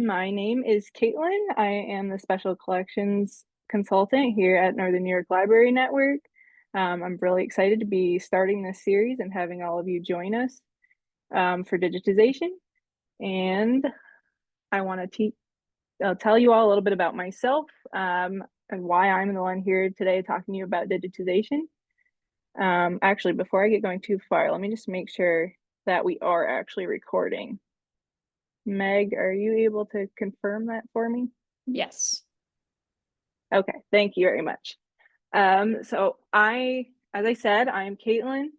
My name is Caitlin. I am the Special Collections Consultant here at Northern New York Library Network. I'm really excited to be starting this series and having all of you join us for digitization. And I want to I'll tell you all a little bit about myself and why I'm the one here today talking to you about digitization. Actually, before I get going too far, let me just make sure that we are actually recording. Meg, are you able to confirm that for me? Yes. Okay, thank you very much. So as I said, I am Caitlin.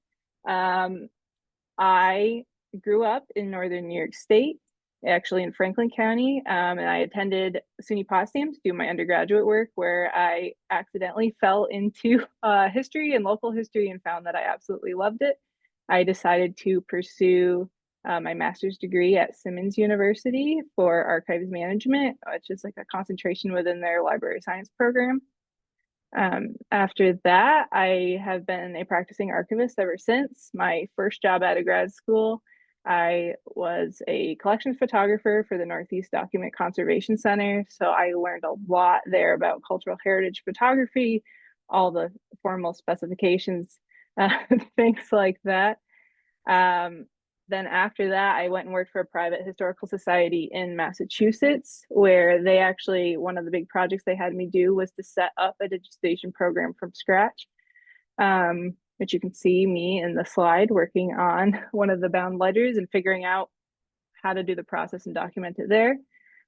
I grew up in Northern New York State, actually in Franklin County, and I attended SUNY Potsdam to do my undergraduate work, where I accidentally fell into history and local history and found that I absolutely loved it. I decided to pursue my master's degree at Simmons University for archives management, which is like a concentration within their library science program. After that, I have been a practicing archivist ever since. My first job out of grad school, I was a collections photographer for the Northeast Document Conservation Center. So I learned a lot there about cultural heritage photography, all the formal specifications, things like that. Then after that, I went and worked for a private historical society in Massachusetts, where they actually, one of the big projects they had me do was to set up a digitization program from scratch, which you can see me in the slide working on one of the bound ledgers and figuring out how to do the process and document it there.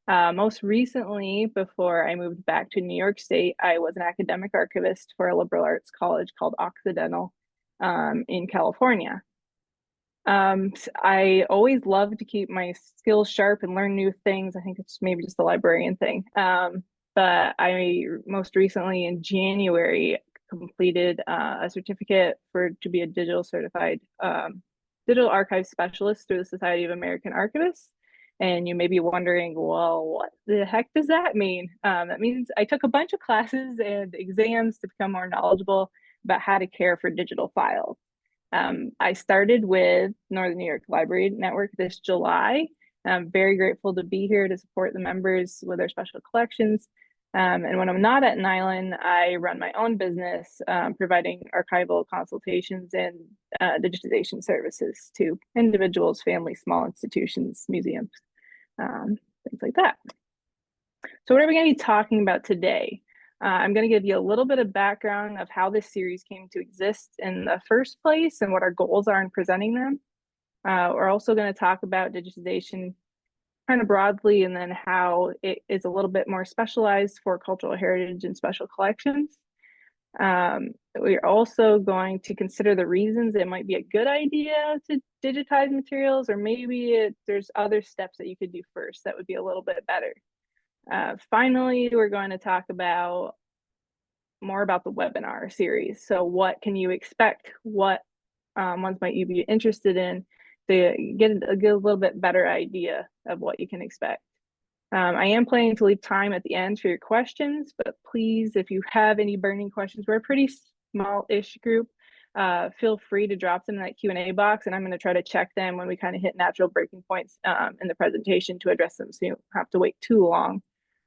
Most recently, before I moved back to New York State, I was an academic archivist for a liberal arts college called Occidental in California. I always love to keep my skills sharp and learn new things. I think it's maybe just the librarian thing. But I most recently in January completed a certificate to be a digital certified digital archive specialist through the Society of American Archivists. And you may be wondering, well, what the heck does that mean? That means I took a bunch of classes and exams to become more knowledgeable about how to care for digital files. I started with Northern New York Library Network this July. I'm very grateful to be here to support the members with their special collections. And when I'm not at Nylon, I run my own business, providing archival consultations and digitization services to individuals, families, small institutions, museums, things like that. So what are we going to be talking about today? I'm going to give you a little bit of background of how this series came to exist in the first place and what our goals are in presenting them. We're also going to talk about digitization kind of broadly, and then how it is a little bit more specialized for cultural heritage and special collections. We're also going to consider the reasons it might be a good idea to digitize materials, or maybe there's other steps that you could do first that would be a little bit better. Finally, we're going to talk more about the webinar series. So what can you expect? What ones might you be interested in, to get a little bit better idea of what you can expect. I am planning to leave time at the end for your questions, but please, if you have any burning questions, we're a pretty small-ish group. Feel free to drop them in that Q&A box, and I'm going to try to check them when we kind of hit natural breaking points in the presentation to address them, so you don't have to wait too long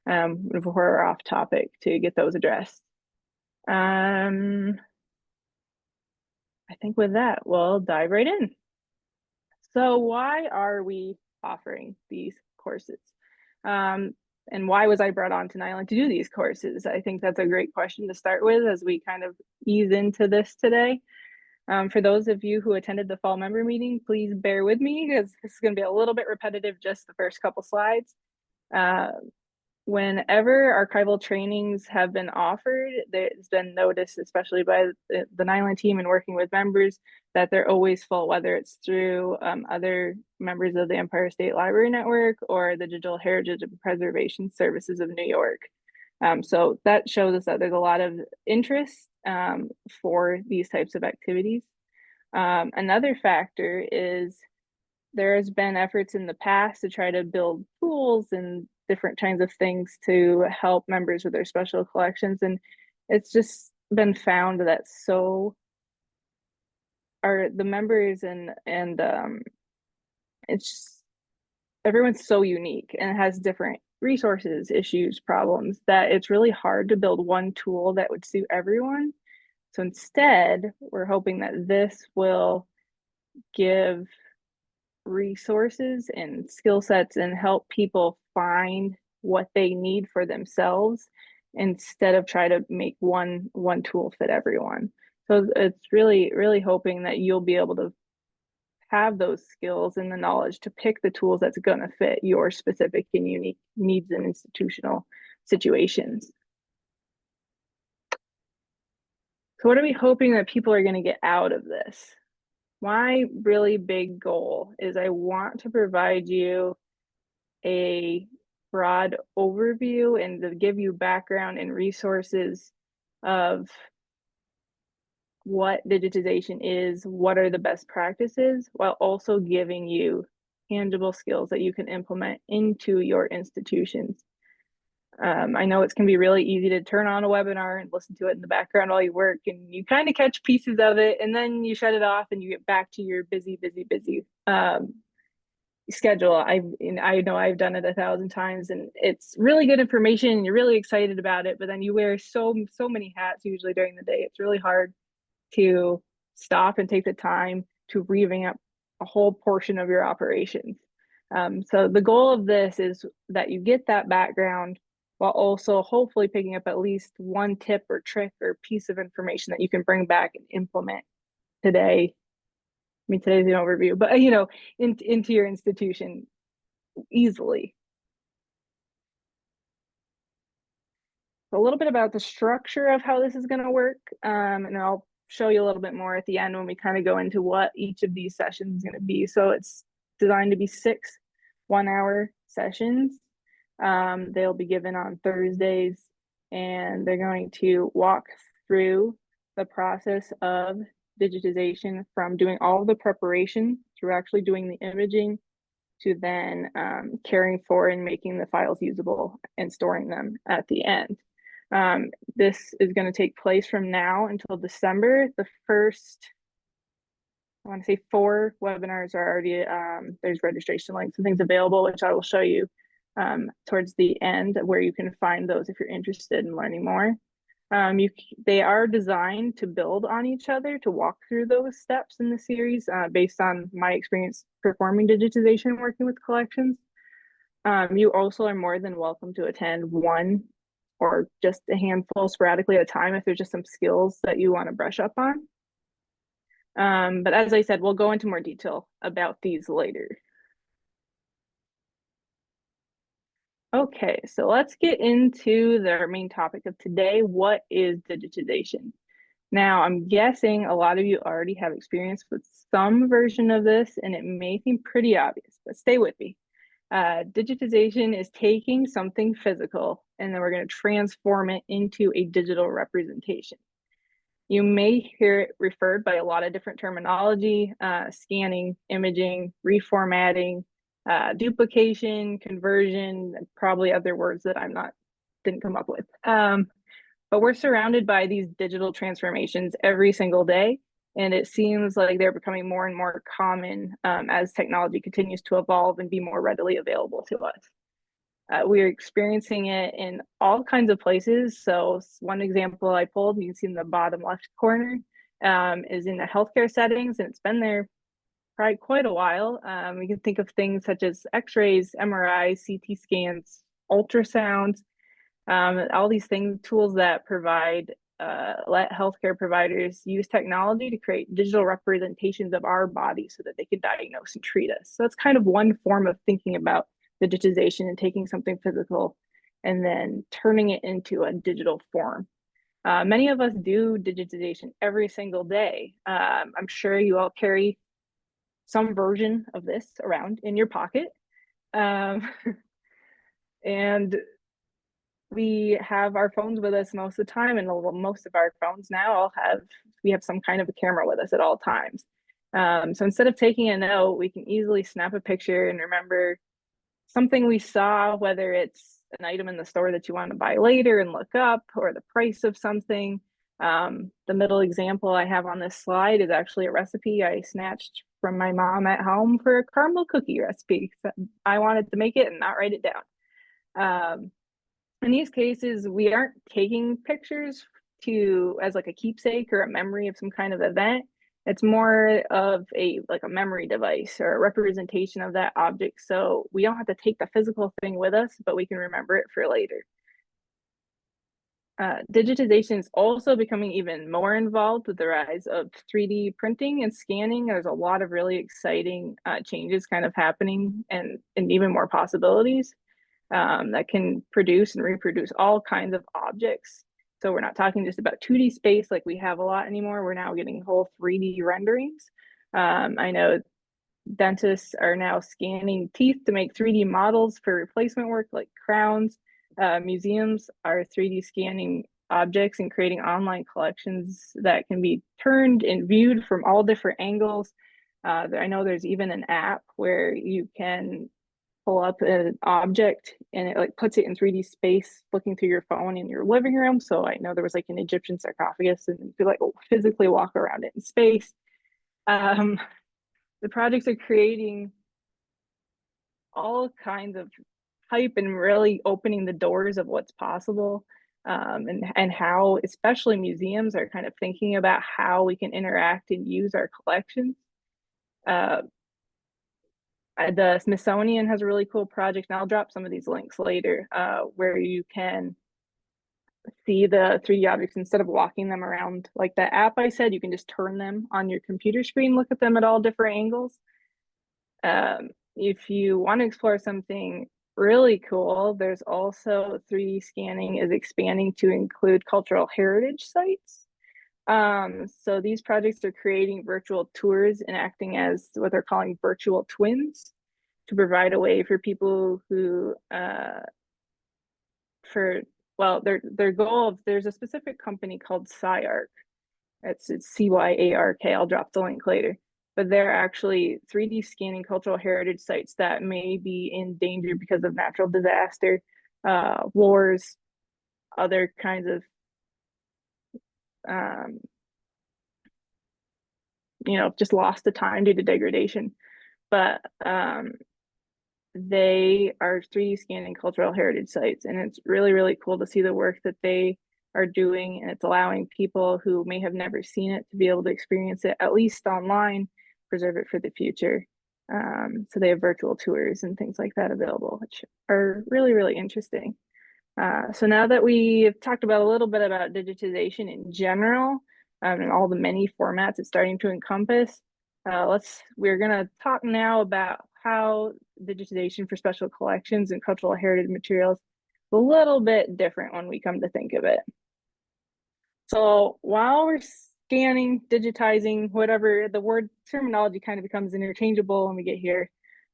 before we're off topic to get those addressed. I think with that, we'll dive right in. So why are we offering these courses? And why was I brought on to Nylon to do these courses? I think that's a great question to start with as we kind of ease into this today. For those of you who attended the fall member meeting, please bear with me because this is going to be a little bit repetitive, just the first couple slides. Whenever archival trainings have been offered, there's been noticed, especially by the Nylon team and working with members, that they're always full, whether it's through other members of the Empire State Library Network or the Digital Heritage and Preservation Services of New York. So that shows us that there's a lot of interest for these types of activities. Another factor is there has been efforts in the past to try to build tools and different kinds of things to help members with their special collections, and it's just been found that so are the members and it's just, everyone's so unique and has different resources, issues, problems that it's really hard to build one tool that would suit everyone. So instead, we're hoping that this will give resources and skill sets and help people find what they need for themselves instead of try to make one tool fit everyone. So it's really hoping that you'll be able to have those skills and the knowledge to pick the tools that's going to fit your specific and unique needs and institutional situations. So what are we hoping that people are going to get out of this? My really big goal is I want to provide you a broad overview and to give you background and resources of what digitization is, what are the best practices, while also giving you tangible skills that you can implement into your institutions. I know it's can be really easy to turn on a webinar and listen to it in the background while you work, and you kind of catch pieces of it, and then you shut it off and you get back to your busy schedule. I know I've done it 1,000 times, and it's really good information. And you're really excited about it, but then you wear so many hats usually during the day. It's really hard to stop and take the time to revamp a whole portion of your operations. So the goal of this is that you get that background while also hopefully picking up at least one tip or trick or piece of information that you can bring back and implement today. I mean, today's an overview, but into your institution easily. A little bit about the structure of how this is going to work, and I'll show you a little bit more at the end when we kind of go into what each of these sessions is going to be. So it's designed to be 6 one-hour sessions. They'll be given on Thursdays, and they're going to walk through the process of digitization from doing all of the preparation through actually doing the imaging to then caring for and making the files usable and storing them at the end. This is going to take place from now until December. The first, I want to say 4 webinars are already, there's registration links and things available, which I will show you towards the end where you can find those if you're interested in learning more. They are designed to build on each other, to walk through those steps in the series based on my experience performing digitization working with collections. You also are more than welcome to attend one or just a handful sporadically at a time if there's just some skills that you want to brush up on. But as I said, we'll go into more detail about these later. Okay, so let's get into the main topic of today. What is digitization? Now, I'm guessing a lot of you already have experience with some version of this, and it may seem pretty obvious, but stay with me. Digitization is taking something physical, and then we're going to transform it into a digital representation. You may hear it referred by a lot of different terminology, scanning, imaging, reformatting, duplication, conversion, and probably other words that didn't come up with. But we're surrounded by these digital transformations every single day, and it seems like they're becoming more and more common as technology continues to evolve and be more readily available to us. We're experiencing it in all kinds of places. So one example I pulled, you can see in the bottom left corner, is in the healthcare settings, and it's been there probably quite a while. We can think of things such as x-rays, MRIs, CT scans, ultrasounds, all these things, tools that provide, let healthcare providers use technology to create digital representations of our body so that they can diagnose and treat us. So it's kind of one form of thinking about digitization and taking something physical and then turning it into a digital form. Many of us do digitization every single day. I'm sure you all carry some version of this around in your pocket. And we have our phones with us most of the time, and most of our phones now we have some kind of a camera with us at all times. So instead of taking a note, we can easily snap a picture and remember something we saw, whether it's an item in the store that you want to buy later and look up, or the price of something. The middle example I have on this slide is actually a recipe I snatched from my mom at home for a caramel cookie recipe. So I wanted to make it and not write it down. In these cases, we aren't taking pictures to as like a keepsake or a memory of some kind of event. It's more of a like a memory device or a representation of that object. So we don't have to take the physical thing with us, but we can remember it for later. Digitization is also becoming even more involved with the rise of 3D printing and scanning. There's a lot of really exciting changes kind of happening and even more possibilities that can produce and reproduce all kinds of objects. So we're not talking just about 2D space like we have a lot anymore. We're now getting whole 3D renderings. I know dentists are now scanning teeth to make 3D models for replacement work like crowns. Museums are 3D scanning objects and creating online collections that can be turned and viewed from all different angles. I know there's even an app where you can pull up an object and it like puts it in 3D space looking through your phone in your living room. So I know there was like an Egyptian sarcophagus and you could like physically walk around it in space. The projects are creating all kinds of hype and really opening the doors of what's possible, and how especially museums are kind of thinking about how we can interact and use our collections. Uh, the Smithsonian has a really cool project, and I'll drop some of these links later, where you can see the 3D objects instead of walking them around. Like the app I said, you can just turn them on your computer screen, look at them at all different angles. If you want to explore something really cool, there's also 3D scanning is expanding to include cultural heritage sites. So these projects are creating virtual tours and acting as what they're calling virtual twins to provide a way for people who, well, their goal of, there's a specific company called CyArk. It's CYARK. I'll drop the link later. But they're actually 3D scanning cultural heritage sites that may be in danger because of natural disaster, wars, other kinds of, just lost to time due to degradation. But they are 3D scanning cultural heritage sites, and it's really, really cool to see the work that they are doing, and it's allowing people who may have never seen it to be able to experience it, at least online, preserve it for the future. So they have virtual tours and things like that available, which are really, really interesting. So now that we've talked about a little bit about digitization in general, and all the many formats it's starting to encompass, we're gonna talk now about how digitization for special collections and cultural heritage materials is a little bit different when we come to think of it. So while we're scanning, digitizing, whatever, the word terminology kind of becomes interchangeable when we get here.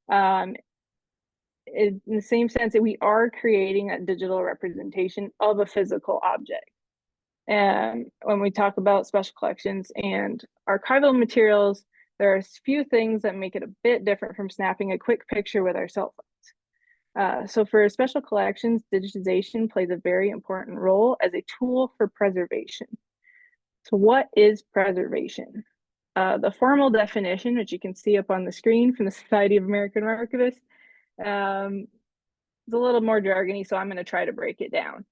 In the same sense that we are creating a digital representation of a physical object. And when we talk about special collections and archival materials, there are a few things that make it a bit different from snapping a quick picture with our cell phones. So for special collections, digitization plays a very important role as a tool for preservation. So what is preservation? The formal definition, which you can see up on the screen from the Society of American Archivists, it's a little more jargony, so I'm going to try to break it down.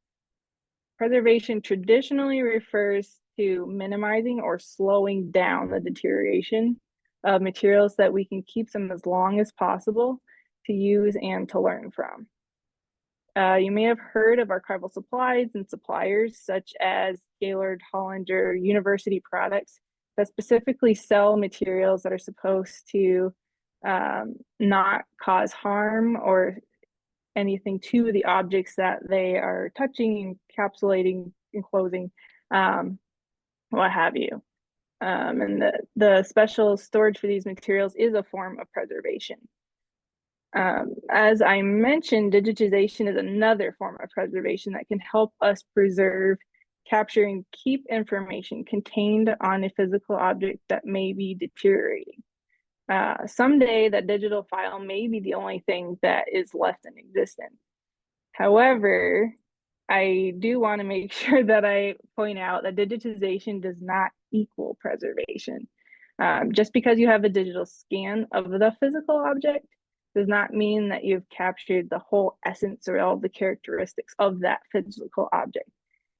Preservation traditionally refers to minimizing or slowing down the deterioration of materials so that we can keep them as long as possible to use and to learn from. You may have heard of archival supplies and suppliers such as Gaylord, Hollinger, University Products that specifically sell materials that are supposed to not cause harm or anything to the objects that they are touching, encapsulating, enclosing, what have you. And the special storage for these materials is a form of preservation. As I mentioned, digitization is another form of preservation that can help us preserve, capture, and keep information contained on a physical object that may be deteriorating. Someday that digital file may be the only thing that is left in existence. However, I do want to make sure that I point out that digitization does not equal preservation. Just because you have a digital scan of the physical object does not mean that you've captured the whole essence or all the characteristics of that physical object.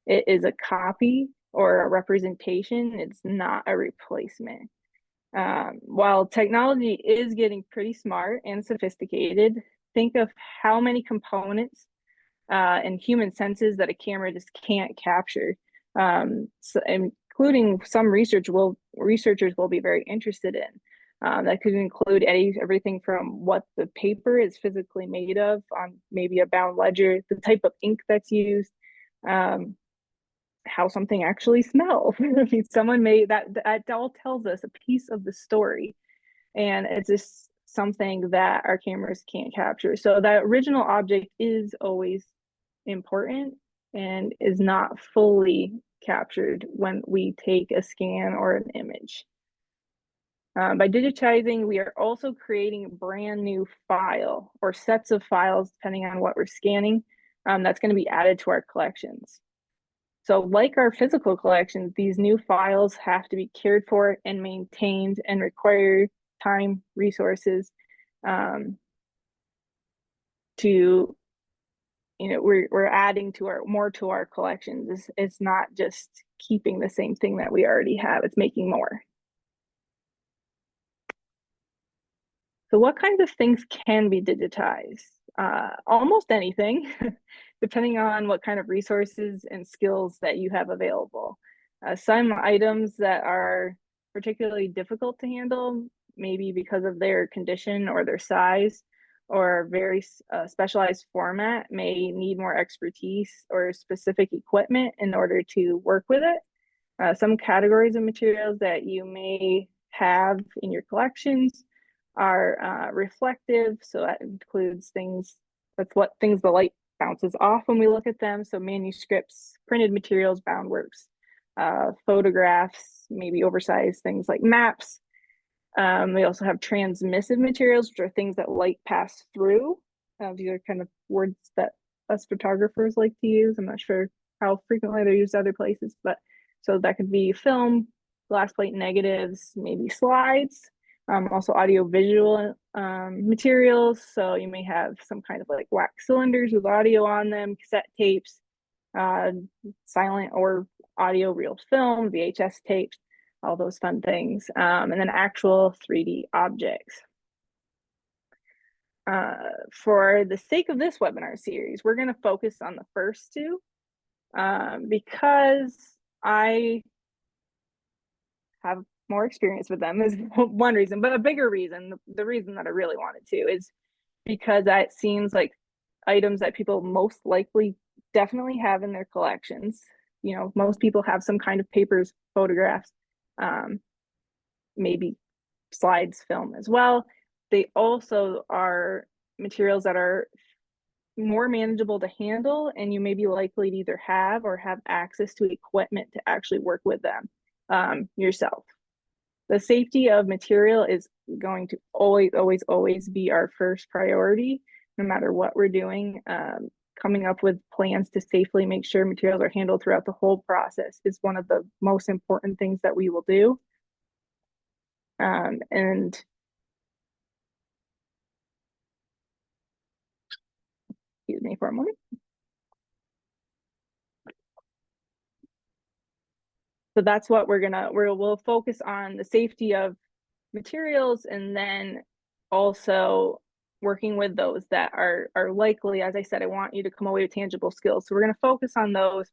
It is a copy or a representation. It's not a replacement. While technology is getting pretty smart and sophisticated, think of how many components and human senses that a camera just can't capture. So, including some researchers will be very interested in. That could include everything from what the paper is physically made of on maybe a bound ledger, the type of ink that's used, how something actually smells. I mean, someone made that all tells us a piece of the story, and it's just something that our cameras can't capture. So that original object is always important and is not fully captured when we take a scan or an image. By digitizing, we are also creating a brand new file or sets of files, depending on what we're scanning, that's going to be added to our collections. So like our physical collections, these new files have to be cared for and maintained and require time, resources to, we're adding to our collections. It's not just keeping the same thing that we already have, it's making more. So what kinds of things can be digitized? Almost anything, depending on what kind of resources and skills that you have available. Some items that are particularly difficult to handle, maybe because of their condition or their size or very specialized format, may need more expertise or specific equipment in order to work with it. Some categories of materials that you may have in your collections are reflective. So that includes things the light bounces off when we look at them. So manuscripts, printed materials, bound works, photographs, maybe oversized things like maps. We also have transmissive materials, which are things that light pass through. These are kind of words that us photographers like to use. I'm not sure how frequently they're used other places, but so that could be film, glass plate negatives, maybe slides. Also audio-visual materials. So you may have some kind of like wax cylinders with audio on them, cassette tapes, silent or audio reel film, VHS tapes, all those fun things. And then actual 3D objects. For the sake of this webinar series, we're going to focus on the first two because I have more experience with them is one reason, but a bigger reason, the reason that I really wanted to is because it seems like items that people most likely definitely have in their collections. Most people have some kind of papers, photographs, maybe slides, film as well. They also are materials that are more manageable to handle, and you may be likely to either have or have access to equipment to actually work with them yourself. The safety of material is going to always be our first priority, no matter what we're doing. Coming up with plans to safely make sure materials are handled throughout the whole process is one of the most important things that we will do. And excuse me for a moment. So that's what we'll focus on, the safety of materials, and then also working with those that are likely, as I said, I want you to come away with tangible skills. So we're going to focus on those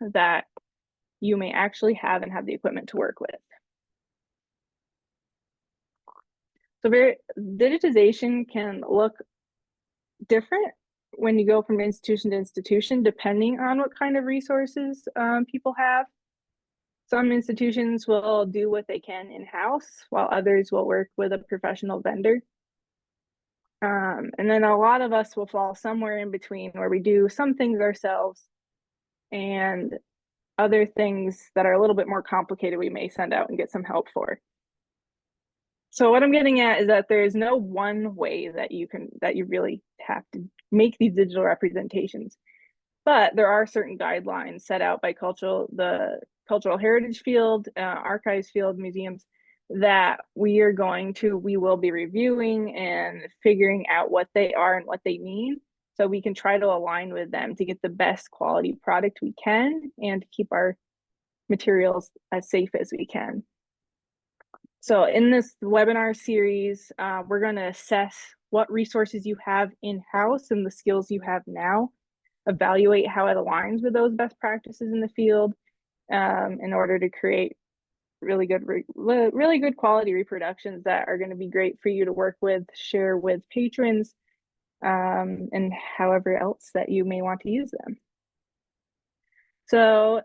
that you may actually have and have the equipment to work with. So digitization can look different when you go from institution to institution, depending on what kind of resources people have. Some institutions will do what they can in-house, while others will work with a professional vendor. And then a lot of us will fall somewhere in between, where we do some things ourselves and other things that are a little bit more complicated we may send out and get some help for. So what I'm getting at is that there is no one way that you really have to make these digital representations, but there are certain guidelines set out by the cultural heritage field, archives field, museums, that we will be reviewing and figuring out what they are and what they mean, so we can try to align with them to get the best quality product we can and keep our materials as safe as we can. So in this webinar series, we're going to assess what resources you have in-house and the skills you have now, evaluate how it aligns with those best practices in the field, in order to create really good quality reproductions that are going to be great for you to work with, share with patrons, and however else that you may want to use them. So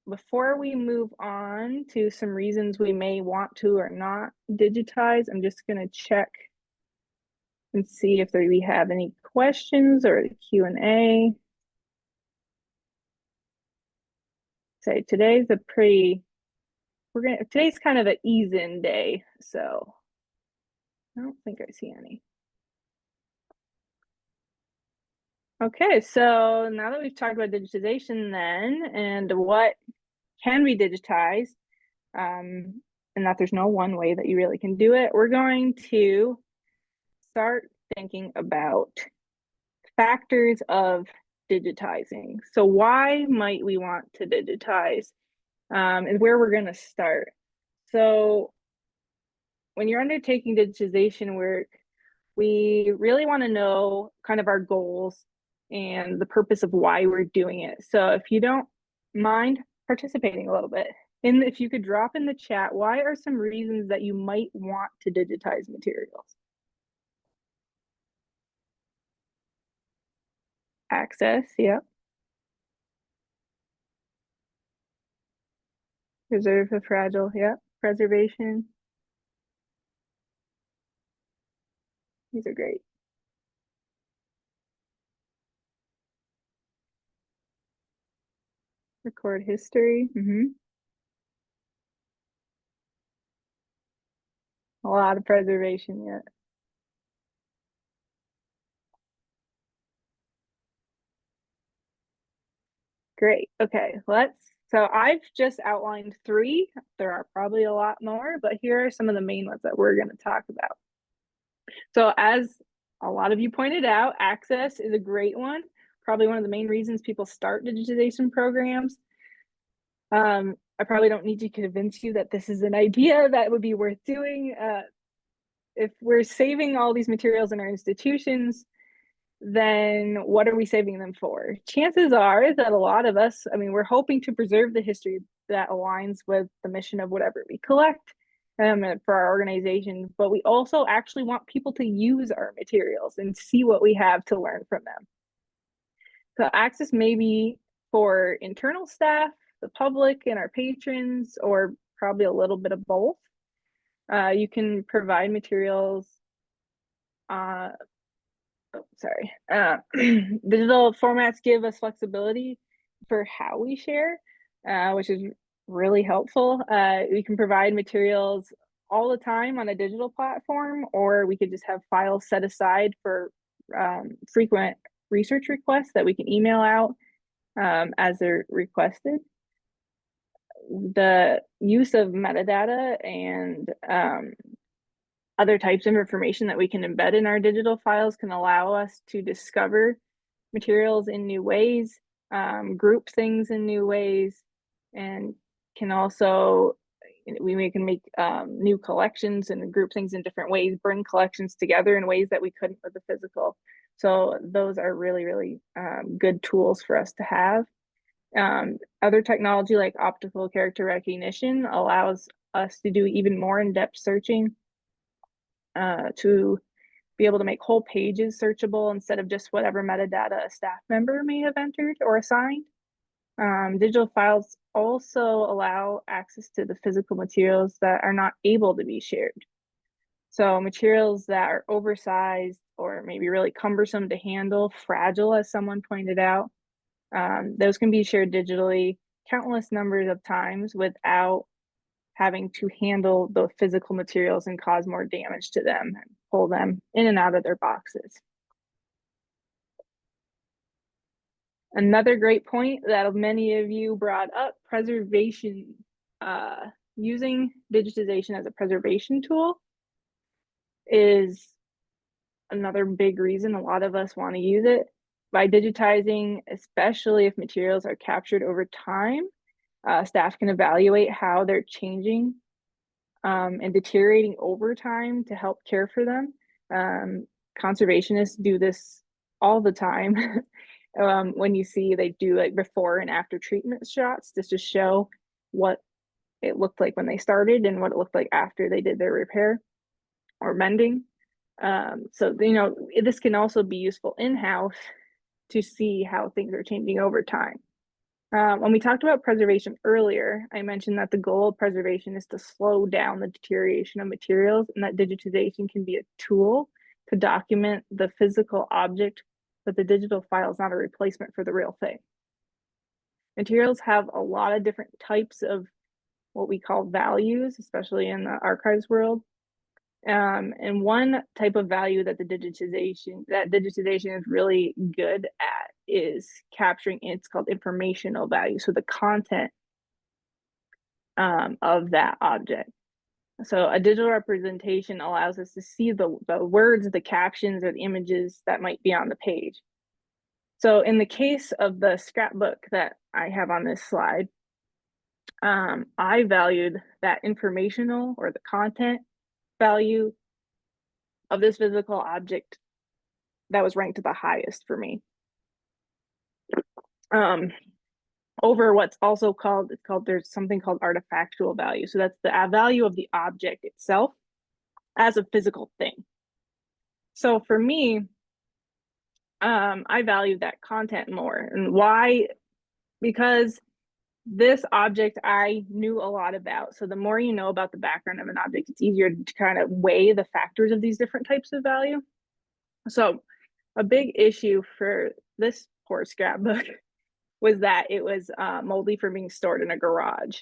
before we move on to some reasons we may want to or not digitize, I'm just going to check and see if we have any questions or the Q&A. Say today's a pretty, today's kind of an ease-in day, so I don't think I see any. Okay, so now that we've talked about digitization then, and what can be digitized, and that there's no one way that you really can do it, we're going to start thinking about factors of digitizing. So why might we want to digitize, and where we're going to start. So when you're undertaking digitization work, we really want to know kind of our goals and the purpose of why we're doing it. So if you don't mind participating a little bit, and if you could drop in the chat, why are some reasons that you might want to digitize materials? Access, yeah. Preserve the fragile, yeah. Preservation. These are great. Record history. A lot of preservation, yeah. Great. Okay, so I've just outlined 3. There are probably a lot more, but here are some of the main ones that we're going to talk about. So as a lot of you pointed out, access is a great one. Probably one of the main reasons people start digitization programs. I probably don't need to convince you that this is an idea that would be worth doing. If we're saving all these materials in our institutions, then what are we saving them for? Chances are that a lot of us, I mean, we're hoping to preserve the history that aligns with the mission of whatever we collect, for our organization, but we also actually want people to use our materials and see what we have to learn from them. So access may be for internal staff, the public, and our patrons, or probably a little bit of both. You can provide materials, digital formats give us flexibility for how we share, which is really helpful. We can provide materials all the time on a digital platform, or we could just have files set aside for frequent research requests that we can email out as they're requested. The use of metadata and other types of information that we can embed in our digital files can allow us to discover materials in new ways, group things in new ways, and can also, we can make new collections and group things in different ways, bring collections together in ways that we couldn't with the physical. So those are really, really good tools for us to have. Other technology like optical character recognition allows us to do even more in-depth searching, to be able to make whole pages searchable instead of just whatever metadata a staff member may have entered or assigned. Digital files also allow access to the physical materials that are not able to be shared. So materials that are oversized or maybe really cumbersome to handle, fragile, as someone pointed out, those can be shared digitally countless numbers of times without having to handle the physical materials and cause more damage to them and pull them in and out of their boxes. Another great point that many of you brought up, preservation. using digitization as a preservation tool is another big reason a lot of us want to use it. By digitizing, especially if materials are captured over time, staff can evaluate how they're changing and deteriorating over time to help care for them. Conservationists do this all the time. When you see they do like before and after treatment shots just to show what it looked like when they started and what it looked like after they did their repair or mending. So, this can also be useful in-house to see how things are changing over time. When we talked about preservation earlier, I mentioned that the goal of preservation is to slow down the deterioration of materials, and that digitization can be a tool to document the physical object, but the digital file is not a replacement for the real thing. Materials have a lot of different types of what we call values, especially in the archives world. And one type of value that digitization is really good at is capturing. It's called informational value. So the content of that object. So a digital representation allows us to see the words, the captions, or the images that might be on the page. So in the case of the scrapbook that I have on this slide, I valued that informational or the content value of this physical object that was ranked the highest for me. Over what's also called, there's something called artifactual value. So that's the value of the object itself as a physical thing. So for me, I value that content more. And why? Because this object I knew a lot about. So the more you know about the background of an object, it's easier to kind of weigh the factors of these different types of value. So a big issue for this poor scrapbook was that it was moldy for being stored in a garage.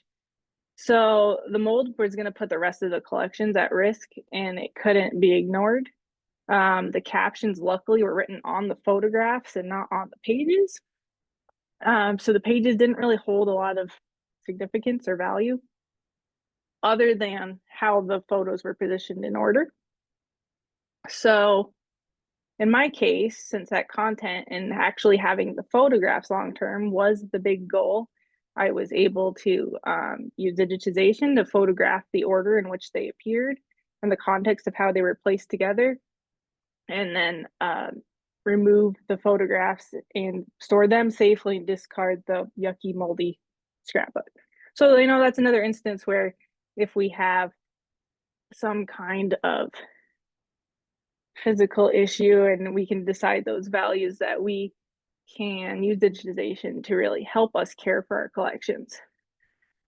So the mold was going to put the rest of the collections at risk, and it couldn't be ignored. The captions, luckily, were written on the photographs and not on the pages. So the pages didn't really hold a lot of significance or value other than how the photos were positioned in order. So in my case, since that content and actually having the photographs long-term was the big goal, I was able to use digitization to photograph the order in which they appeared and the context of how they were placed together, and then remove the photographs and store them safely and discard the yucky, moldy scrapbook. So, that's another instance where if we have some kind of physical issue and we can decide those values, that we can use digitization to really help us care for our collections.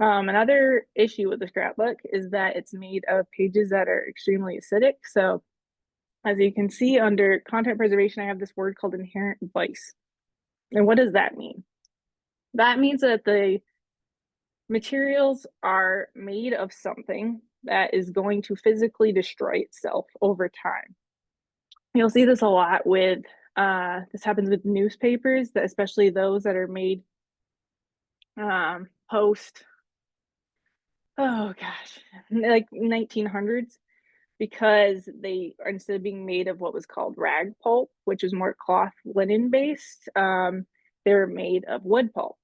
Another issue with the scrapbook is that it's made of pages that are extremely acidic. So as you can see under content preservation, I have this word called inherent vice. And what does that mean? That means that the materials are made of something that is going to physically destroy itself over time. You'll see this a lot with, this happens with newspapers, especially those that are made post, oh gosh, like 1900s, because they, instead of being made of what was called rag pulp, which is more cloth linen based, they're made of wood pulp.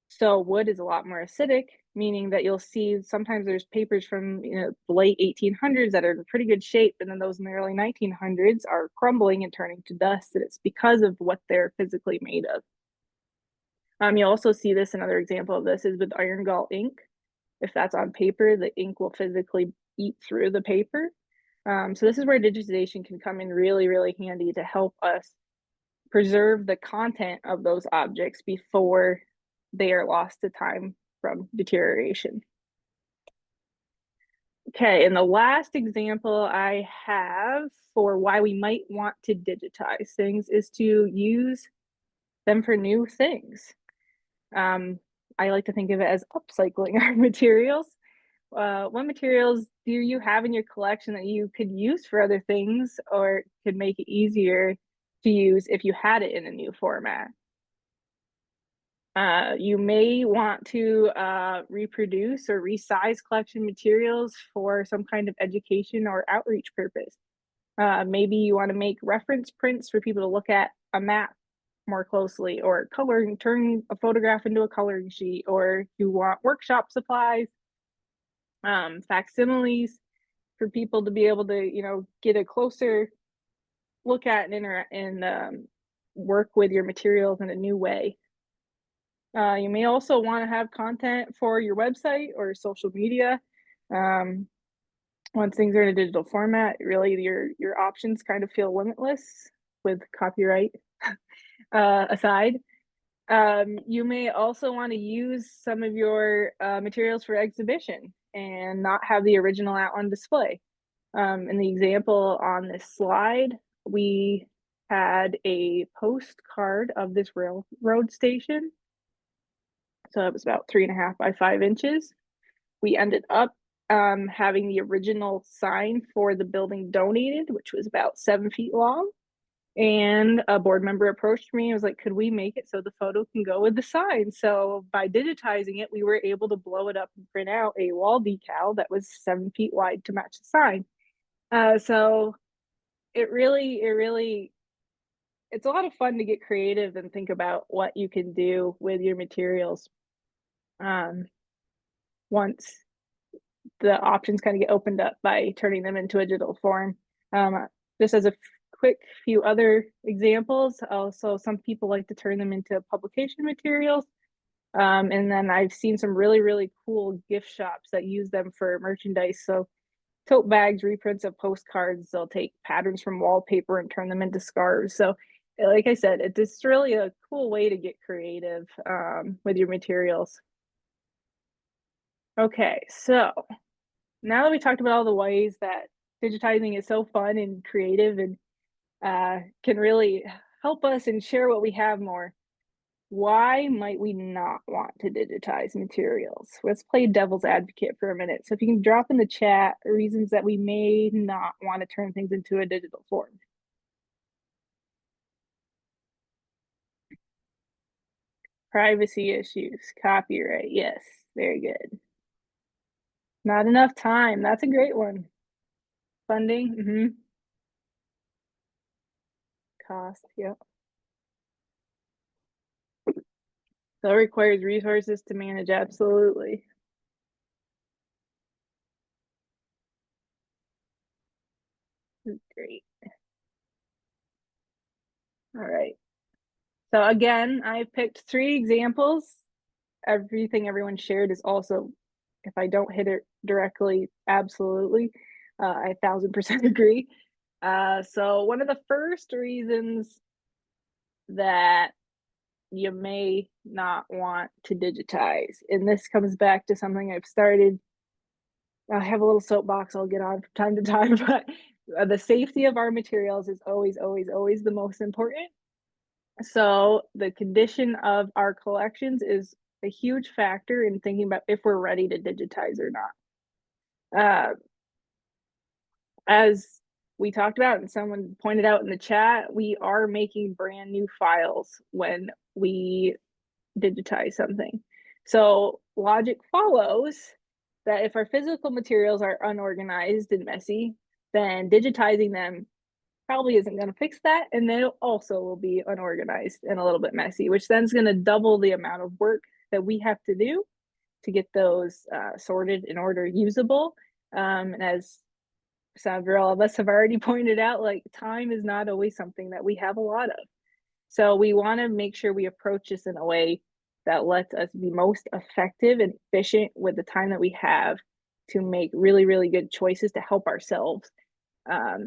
So wood is a lot more acidic, meaning that you'll see sometimes there's papers from the late 1800s that are in pretty good shape, and then those in the early 1900s are crumbling and turning to dust, and it's because of what they're physically made of. You'll also see this, another example of this is with iron gall ink. If that's on paper, the ink will physically eat through the paper. So this is where digitization can come in really, really handy to help us preserve the content of those objects before they are lost to time from deterioration. Okay, and the last example I have for why we might want to digitize things is to use them for new things. I like to think of it as upcycling our materials. What materials do you have in your collection that you could use for other things or could make it easier to use if you had it in a new format? You may want to reproduce or resize collection materials for some kind of education or outreach purpose. Maybe you want to make reference prints for people to look at a map more closely, or coloring, turn a photograph into a coloring sheet, or you want workshop supplies, facsimiles for people to be able to, get a closer look at and work with your materials in a new way. You may also want to have content for your website or social media. Once things are in a digital format, really your options kind of feel limitless with copyright aside. You may also want to use some of your materials for exhibition and not have the original out on display. In the example on this slide, we had a postcard of this railroad station. So it was about 3.5 by 5 inches. We ended up having the original sign for the building donated, which was about 7 feet long. And a board member approached me and was like, could we make it so the photo can go with the sign? So by digitizing it, we were able to blow it up and print out a wall decal that was 7 feet wide to match the sign. So it really, it's a lot of fun to get creative and think about what you can do with your materials. Once the options kind of get opened up by turning them into a digital form. Just as a quick few other examples, also some people like to turn them into publication materials. And then I've seen some really cool gift shops that use them for merchandise. So tote bags, reprints of postcards, they'll take patterns from wallpaper and turn them into scarves. So like I said, it's really a cool way to get creative with your materials. Okay, so now that we talked about all the ways that digitizing is so fun and creative and can really help us and share what we have more, why might we not want to digitize materials? Let's play devil's advocate for a minute. So if you can drop in the chat reasons that we may not want to turn things into a digital form. Privacy issues, copyright, yes, very good. Not enough time, that's a great one. Funding, cost, yep. So it requires resources to manage, absolutely. Great. All right. So again, I picked 3 examples. Everything everyone shared is also, if I don't hit it directly, absolutely. I 1000% agree. So one of the first reasons that you may not want to digitize, and this comes back to something I've started. I have a little soapbox I'll get on from time to time, but the safety of our materials is always the most important. So the condition of our collections is a huge factor in thinking about if we're ready to digitize or not. As we talked about and someone pointed out in the chat, we are making brand new files when we digitize something. So logic follows that if our physical materials are unorganized and messy, then digitizing them probably isn't going to fix that. And they also will be unorganized and a little bit messy, which then is going to double the amount of work that we have to do to get those sorted in order usable. And as several of us have already pointed out, like time is not always something that we have a lot of. So we want to make sure we approach this in a way that lets us be most effective and efficient with the time that we have to make really good choices to help ourselves.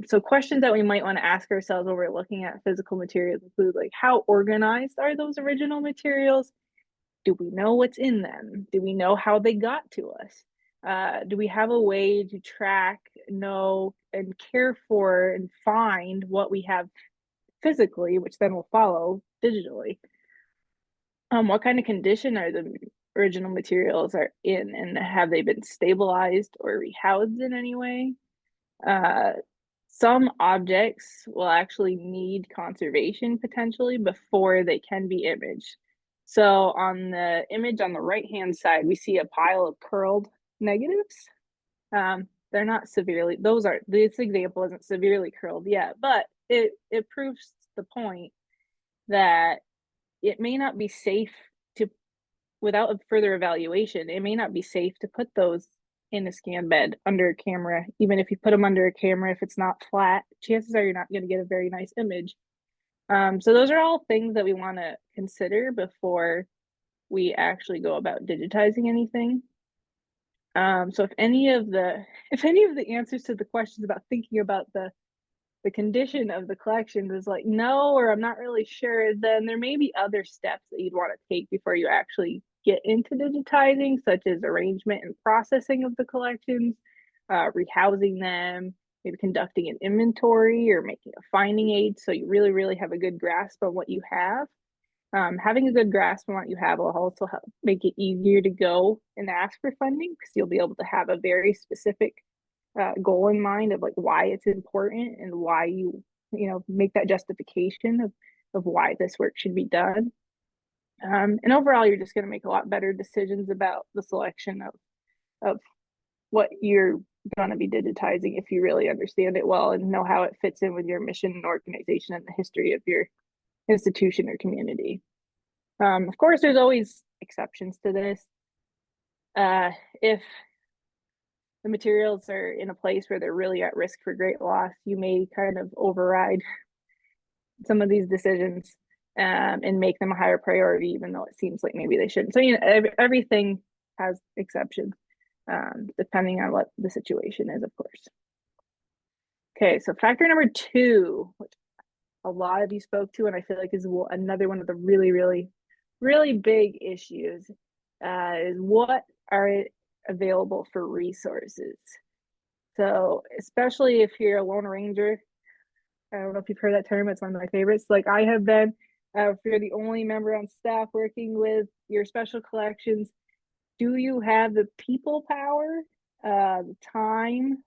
So questions that we might want to ask ourselves when we're looking at physical materials include, like, how organized are those original materials? Do we know what's in them? Do we know how they got to us? Do we have a way to track, know, and care for and find what we have physically, which then will follow digitally? What kind of condition are the original materials are in, and have they been stabilized or rehoused in any way? Some objects will actually need conservation potentially before they can be imaged. So on the image on the right-hand side, we see a pile of curled negatives. They're not severely, this example isn't severely curled yet, but it proves the point that it may not be safe to, without a further evaluation, it may not be safe to put those in a scan bed under a camera. Even if you put them under a camera, if it's not flat, chances are you're not going to get a very nice image. So those are all things that we want to consider before we actually go about digitizing anything. So if any of the answers to the questions about thinking about the condition of the collections is like no, or I'm not really sure, then there may be other steps that you'd want to take before you actually get into digitizing, such as arrangement and processing of the collections, rehousing them, maybe conducting an inventory or making a finding aid so you really have a good grasp on what you have. Having a good grasp on what you have will also help make it easier to go and ask for funding, because you'll be able to have a very specific goal in mind of like why it's important and why you make that justification of why this work should be done. And overall, you're just going to make a lot better decisions about the selection of what you're going to be digitizing if you really understand it well and know how it fits in with your mission and organization and the history of your institution or community. Of course, there's always exceptions to this. If the materials are in a place where they're really at risk for great loss, you may kind of override some of these decisions and make them a higher priority, even though it seems like maybe they shouldn't. So, everything has exceptions, depending on what the situation is, of course. Okay, so factor number 2, which a lot of you spoke to, and I feel like is another one of the really big issues, is what are available for resources. So especially if you're a lone ranger, I don't know if you've heard that term, it's one of my favorites. Like I have been, if you're the only member on staff working with your special collections, do you have the people power, the time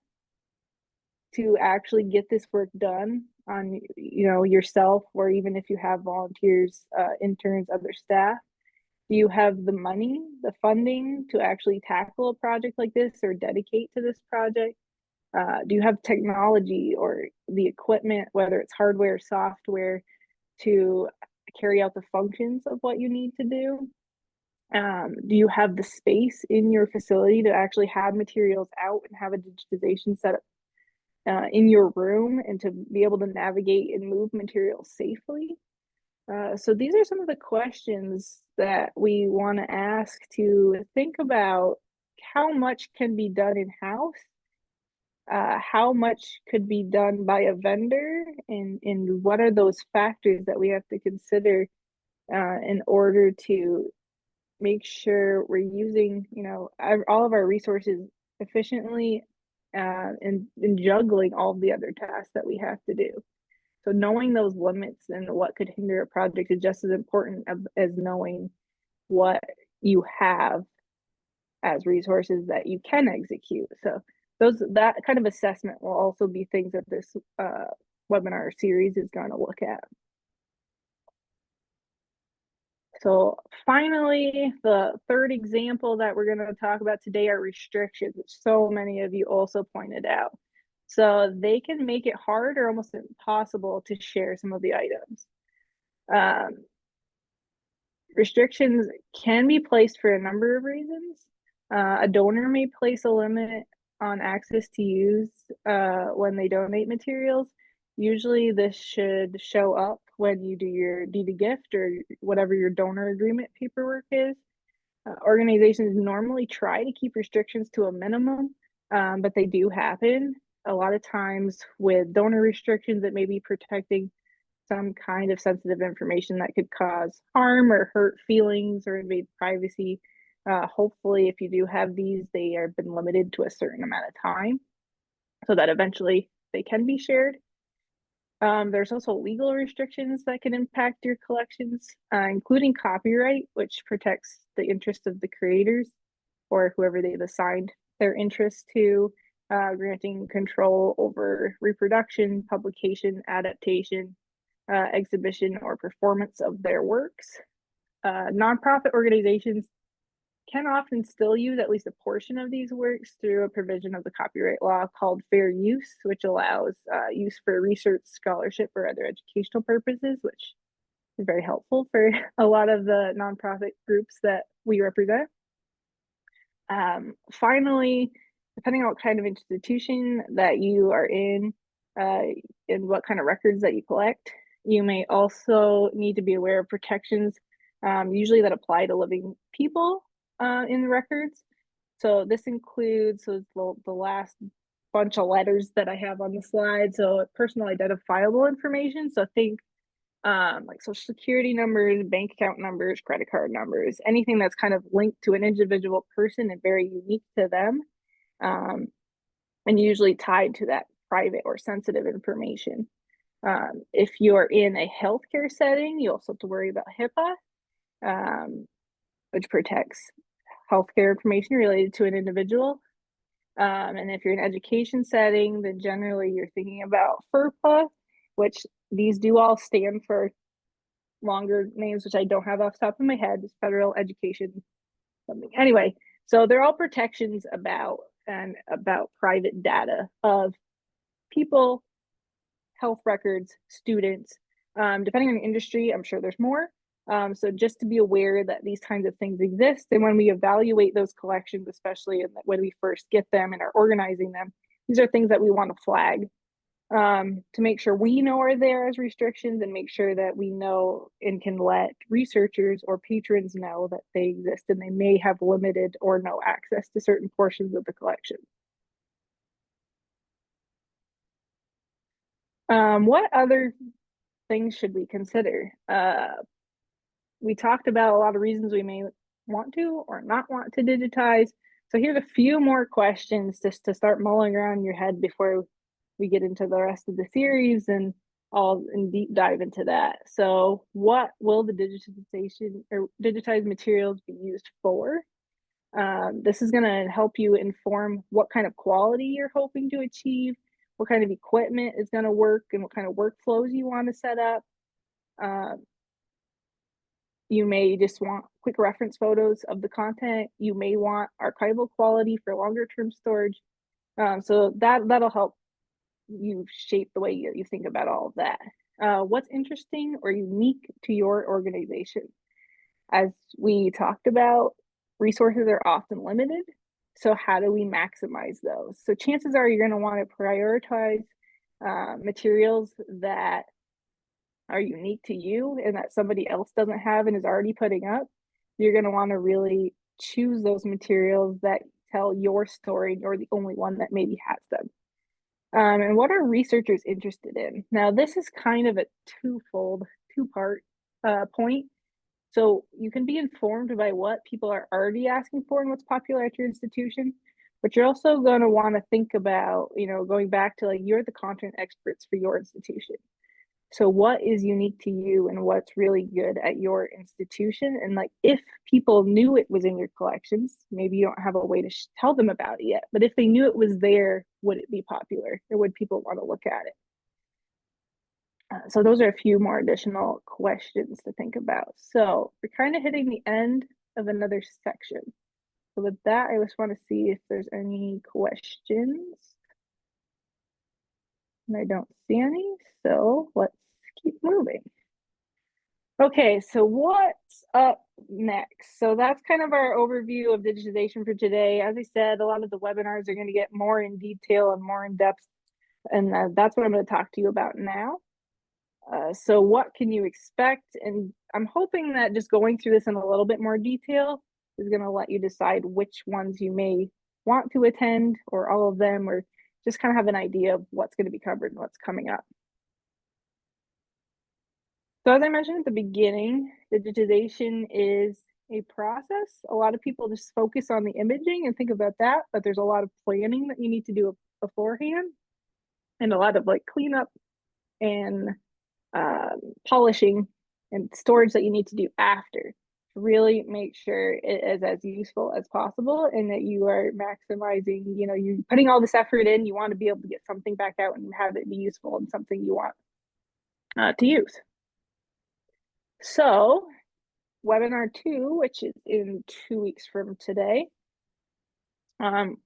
to actually get this work done on yourself, or even if you have volunteers, interns, other staff? Do you have the money, the funding to actually tackle a project like this or dedicate to this project? Do you have technology or the equipment, whether it's hardware or software, to carry out the functions of what you need to do? Do you have the space in your facility to actually have materials out and have a digitization setup in your room and to be able to navigate and move materials safely? So these are some of the questions that we want to ask to think about how much can be done in-house, how much could be done by a vendor, and what are those factors that we have to consider in order to make sure we're using all of our resources efficiently, and juggling all the other tasks that we have to do. So knowing those limits and what could hinder a project is just as important as knowing what you have as resources that you can execute. So that kind of assessment will also be things that this webinar series is going to look at. So finally, the third example that we're going to talk about today are restrictions, which so many of you also pointed out. So they can make it hard or almost impossible to share some of the items. Restrictions can be placed for a number of reasons. A donor may place a limit on access to use when they donate materials. Usually this should show up when you do your deed of gift or whatever your donor agreement paperwork is. Organizations normally try to keep restrictions to a minimum, but they do happen. A lot of times with donor restrictions, it may be protecting some kind of sensitive information that could cause harm or hurt feelings or invade privacy. Hopefully, if you do have these, they have been limited to a certain amount of time so that eventually they can be shared. There's also legal restrictions that can impact your collections, including copyright, which protects the interest of the creators or whoever they've assigned their interest to, granting control over reproduction, publication, adaptation, exhibition, or performance of their works. Nonprofit organizations can often still use at least a portion of these works through a provision of the copyright law called fair use, which allows use for research, scholarship, or other educational purposes, which is very helpful for a lot of the nonprofit groups that we represent. Finally, depending on what kind of institution that you are in and what kind of records that you collect, you may also need to be aware of protections, usually that apply to living people in the records. So this includes the last bunch of letters that I have on the slide. So personal identifiable information. So think like social security numbers, bank account numbers, credit card numbers, anything that's kind of linked to an individual person and very unique to them, and usually tied to that private or sensitive information. If you're in a healthcare setting, you also have to worry about HIPAA, which protects healthcare information related to an individual. And if you're in an education setting, then generally you're thinking about FERPA, which these do all stand for longer names, which I don't have off the top of my head. It's federal education something. Anyway, so they're all protections about private data of people, health records, students. Depending on the industry, I'm sure there's more. So just to be aware that these kinds of things exist, and when we evaluate those collections, especially when we first get them and are organizing them, these are things that we want to flag to make sure we know are there as restrictions, and make sure that we know and can let researchers or patrons know that they exist and they may have limited or no access to certain portions of the collection. What other things should we consider? We talked about a lot of reasons we may want to or not want to digitize. So here's a few more questions just to start mulling around in your head before we get into the rest of the series, and I'll deep dive into that. So what will the digitization or digitized materials be used for? This is going to help you inform what kind of quality you're hoping to achieve, what kind of equipment is going to work, and what kind of workflows you want to set up. You may just want quick reference photos of the content. You may want archival quality for longer term storage. So that'll help you shape the way you think about all of that. What's interesting or unique to your organization? As we talked about, resources are often limited. So how do we maximize those? So chances are you're going to want to prioritize materials that are unique to you and that somebody else doesn't have and is already putting up. You're going to want to really choose those materials that tell your story. You're the only one that maybe has them. And what are researchers interested in? Now, this is kind of a two-part point. So you can be informed by what people are already asking for and what's popular at your institution, but you're also going to want to think about, going back to like, you're the content experts for your institution. So what is unique to you and what's really good at your institution? And like, if people knew it was in your collections, maybe you don't have a way to tell them about it yet, but if they knew it was there, would it be popular or would people want to look at it? So those are a few more additional questions to think about. So we're kind of hitting the end of another section. So with that, I just want to see if there's any questions. And I don't see any, so let's keep moving. Okay, so what's up next? So that's kind of our overview of digitization for today. As I said, a lot of the webinars are going to get more in detail and more in depth, and that's what I'm going to talk to you about now. So what can you expect? And I'm hoping that just going through this in a little bit more detail is going to let you decide which ones you may want to attend, or all of them, or just kind of have an idea of what's going to be covered and what's coming up. So as I mentioned at the beginning, digitization is a process. A lot of people just focus on the imaging and think about that, but there's a lot of planning that you need to do beforehand, and a lot of like cleanup and polishing and storage that you need to do after to really make sure it is as useful as possible, and that you are maximizing, you're putting all this effort in, you want to be able to get something back out and have it be useful and something you want to use. So webinar 2, which is in 2 weeks from today,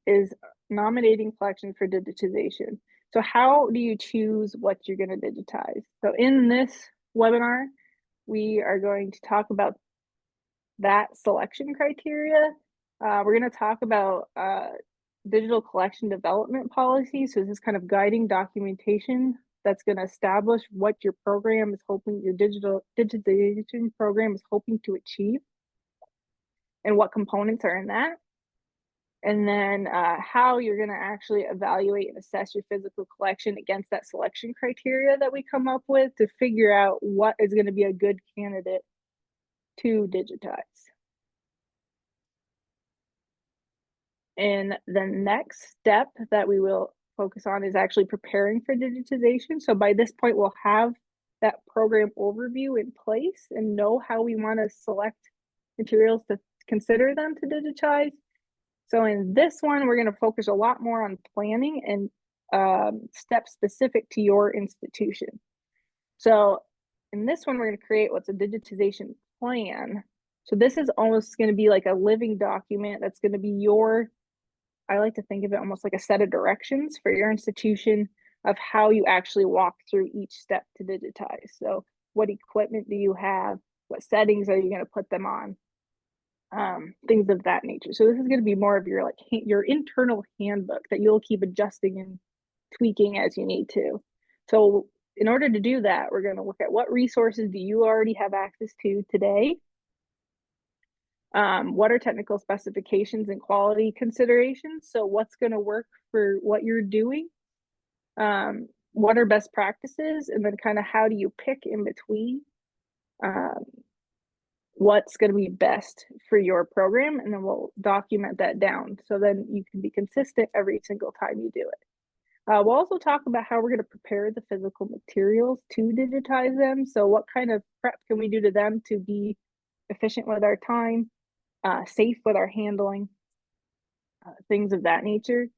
is nominating collections for digitization. So how do you choose what you're going to digitize? So in this webinar, we are going to talk about that selection criteria. We're going to talk about digital collection development policy. So this is kind of guiding documentation that's going to establish what your program is hoping, your digitization program is hoping to achieve, and what components are in that. And then how you're going to actually evaluate and assess your physical collection against that selection criteria that we come up with to figure out what is going to be a good candidate to digitize. And the next step that we will focus on is actually preparing for digitization. So by this point, we'll have that program overview in place and know how we want to select materials to consider them to digitize. So in this one, we're going to focus a lot more on planning and steps specific to your institution. So in this one, we're going to create what's a digitization plan. So this is almost going to be like a living document that's going to be your, I like to think of it almost like a set of directions for your institution of how you actually walk through each step to digitize. So what equipment do you have? What settings are you going to put them on? Things of that nature. So this is going to be more of your like your internal handbook that you'll keep adjusting and tweaking as you need to. So in order to do that, we're going to look at what resources do you already have access to today? What are technical specifications and quality considerations? So what's going to work for what you're doing? What are best practices? And then kind of how do you pick in between? What's going to be best for your program, and then we'll document that down so then you can be consistent every single time you do it. We'll also talk about how we're going to prepare the physical materials to digitize them. So what kind of prep can we do to them to be efficient with our time, safe with our handling, things of that nature.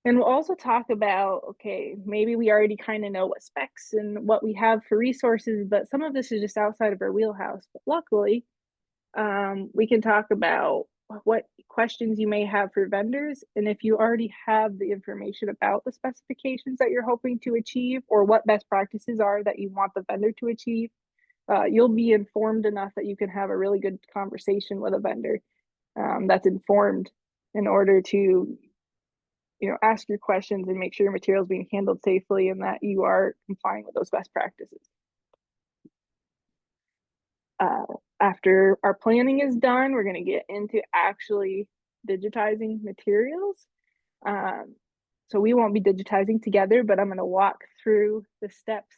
And we'll also talk about, okay, maybe we already kind of know what specs and what we have for resources, but some of this is just outside of our wheelhouse. But luckily, we can talk about what questions you may have for vendors, and if you already have the information about the specifications that you're hoping to achieve or what best practices are that you want the vendor to achieve, you'll be informed enough that you can have a really good conversation with a vendor that's informed in order to ask your questions and make sure your material is being handled safely and that you are complying with those best practices. After our planning is done, we're going to get into actually digitizing materials. So we won't be digitizing together, but I'm going to walk through the steps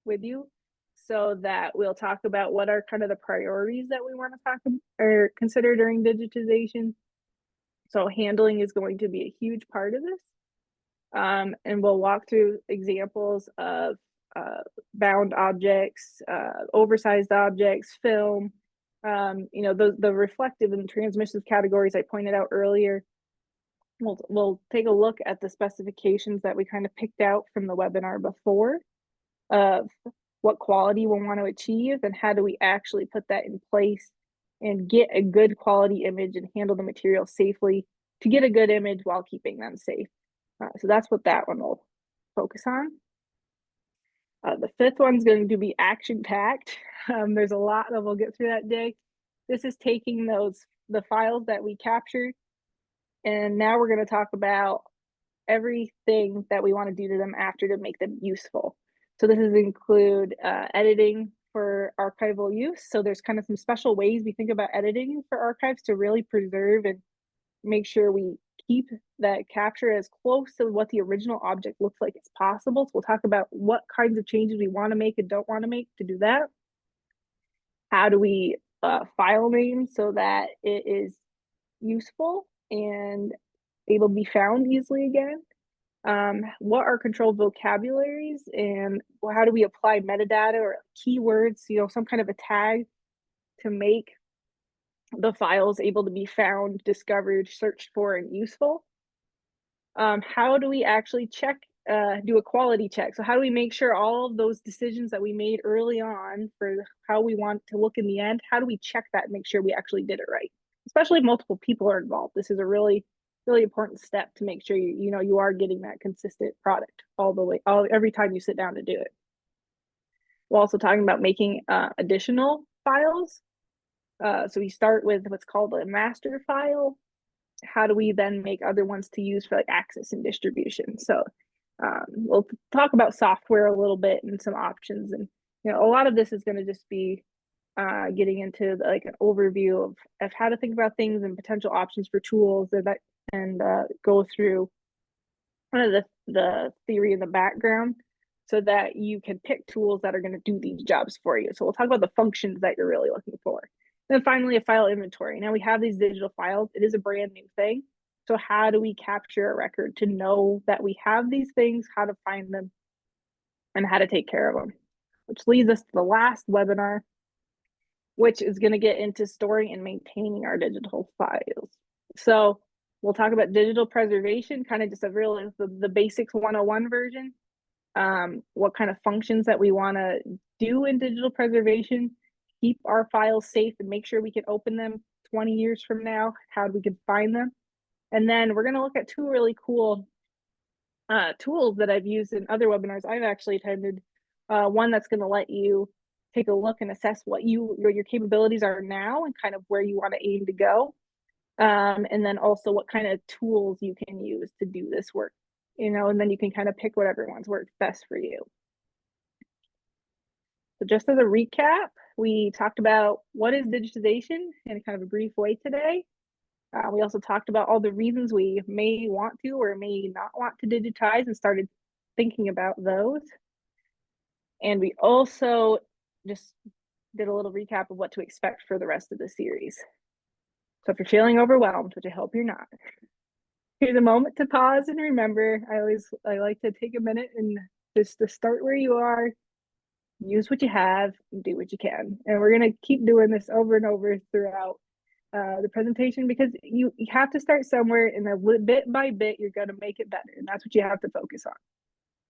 with you so that we'll talk about what are kind of the priorities that we want to talk or consider during digitization. So handling is going to be a huge part of this. And we'll walk through examples of bound objects, oversized objects, film, the reflective and transmissive categories I pointed out earlier. We'll take a look at the specifications that we kind of picked out from the webinar before of what quality we'll want to achieve and how do we actually put that in place and get a good quality image and handle the material safely to get a good image while keeping them safe. So that's what that one will focus on. The fifth one's going to be action-packed. There's a lot that we'll get through that day. This is taking the files that we captured, and now we're going to talk about everything that we want to do to them after to make them useful. So this is include editing for archival use. So there's kind of some special ways we think about editing for archives to really preserve and make sure we keep that capture as close to what the original object looks like as possible. So we'll talk about what kinds of changes we want to make and don't want to make to do that. How do we file name so that it is useful and able to be found easily again? What are controlled vocabularies, and how do we apply metadata or keywords, some kind of a tag to make the files able to be found, discovered, searched for, and useful? How do we actually check do a quality check. So how do we make sure all of those decisions that we made early on for how we want to look in the end, how do we check that and make sure we actually did it right? Especially if multiple people are involved. This is a really, really important step to make sure you are getting that consistent product all the way, every time you sit down to do it. We're also talking about making additional files. So we start with what's called a master file. How do we then make other ones to use for like access and distribution? So we'll talk about software a little bit and some options, and a lot of this is going to just be getting into like an overview of how to think about things and potential options for tools, and go through kind of the theory in the background so that you can pick tools that are going to do these jobs for you. So we'll talk about the functions that you're really looking for. Then finally, a file inventory. Now we have these digital files. It is a brand new thing. So how do we capture a record to know that we have these things, how to find them, and how to take care of them? Which leads us to the last webinar, which is going to get into storing and maintaining our digital files. So we'll talk about digital preservation, kind of just the basics 101 version. What kind of functions that we want to do in digital preservation, keep our files safe and make sure we can open them 20 years from now, how we can find them. And then we're going to look at two really cool tools that I've used in other webinars I've actually attended. One that's going to let you take a look and assess what your capabilities are now and kind of where you want to aim to go. And then also what kind of tools you can use to do this work, and then you can kind of pick whatever ones work best for you. So just as a recap, we talked about what is digitization in kind of a brief way today. We also talked about all the reasons we may want to or may not want to digitize and started thinking about those. And we also just did a little recap of what to expect for the rest of the series. So if you're feeling overwhelmed, which I hope you're not, here's a moment to pause and remember. I like to take a minute and just to start where you are, use what you have, and do what you can. And we're going to keep doing this over and over throughout the presentation, because you have to start somewhere, and bit by bit, you're going to make it better. And that's what you have to focus on.